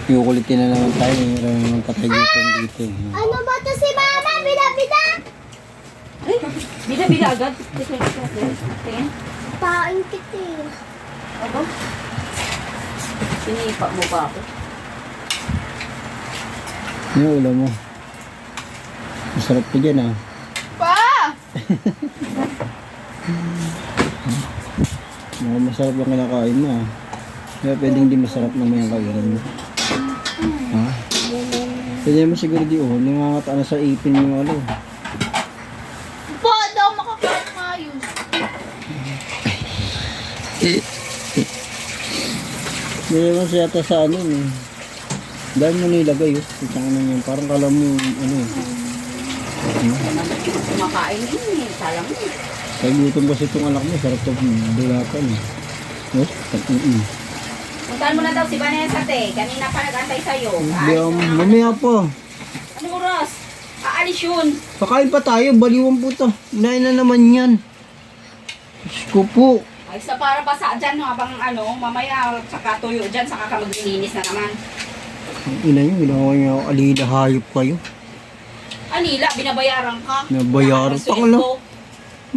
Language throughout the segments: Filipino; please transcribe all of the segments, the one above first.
Yukulitin na naman tayo. Mayroon naman katagitan dito. Ano ba to si Mama? Bida-bida? Ay, bida-bida agad. Tingin. Paing kitin. Aba. Sinipa mo pa ako. Ano yung ulam mo? Masarap ka dyan ah. Pa! Mukhang masarap ang kinakain mo ah. Kaya pwedeng di masarap na may ang kainin mo. Ha? Pwede naman siguro di oh. Nangangataan na sa ipin yung ano. Pa, daw makakain ng ayos. Hindi naman siya yata sa ano eh. Dahil mo nilagay oh. Isang ano yun. Parang kala mo ano eh. Kumakain eh. Salang mo. Kaya gutom kasi itong anak mo. Sarap ito dulakan eh. Oh? Puntahan mo na daw si Vanessa, te. Kanina pa nag-antay sa'yo. Mamaya pa. Anong oras? Aalis yun. Kakain pa tayo. Baliwan po ito. Unahin na naman yan. Diyos ko po. Ay, sa para pa sa dyan, habang ano, mamaya, saka tuyo dyan, saka ka maglilinis na naman. Ang ina nyo. Ginawa niya ako alila. Hayop kayo. Anila, binabayaran ka. Binabayaran pa ka lang.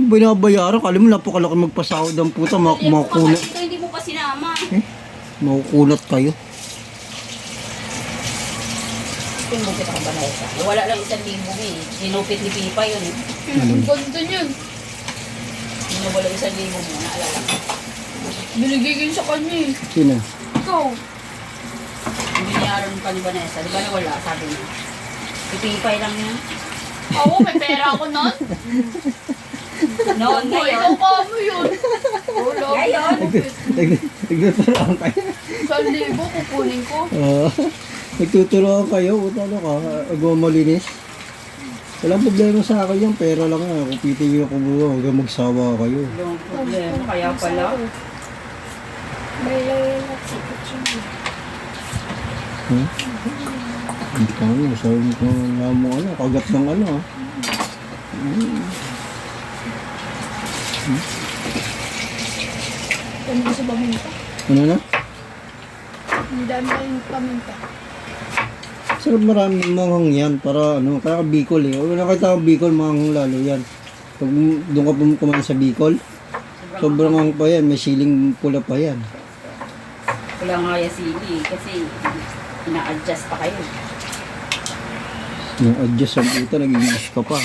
Binabayaran. Kala mo napakalaki magpasahod ang puta. Makukunat. Dito, hindi mo pa sinama. Makukunat kayo. Tinubit ako ba na isa? Wala lang 1,000 eh. Sinupit ni Pipa yun eh. Ano? Ganda niyan. Wala 1,000 mo, naalala ko. Binigay sa kanya eh. Sino? Ikaw. Biniyaran pa ni Vanessa. Di ba nawala? Sabi niya. Si Pipa lang niya. Oo, may pera ako nun. Noon, Ikaw ngayon. pa mo yun. Wala. Ngayon. Nagtuturoan kayo. 1,000 kukunin ko. Nagtuturoan kayo. Ano ka? Agawa malinis. Walang problema sa akin yan. Pera lang nga. Kung pitigil ako buwa. Huwag kang magsawa kayo. Yung problema. Kaya pala. May layan at sikot siya. Ikaw mo. Sabi ko nga mo ano. Kagat ng ano ah. Ano ba sa paminta? Ano na? Hindi dami tayong paminta. Sarap maraming manghang yan. Para ano. Kaya ka Bicol eh. Huwag nakita ko Bicol manghang lalo yan. Pag doon ka kumain sa Bicol. Sobrang ang pa yan. May siling pula pa yan. Wala nga yung sili. Kasi ina-adjust pa kayo. Yung adjust ang puta. Nag-English ka pa.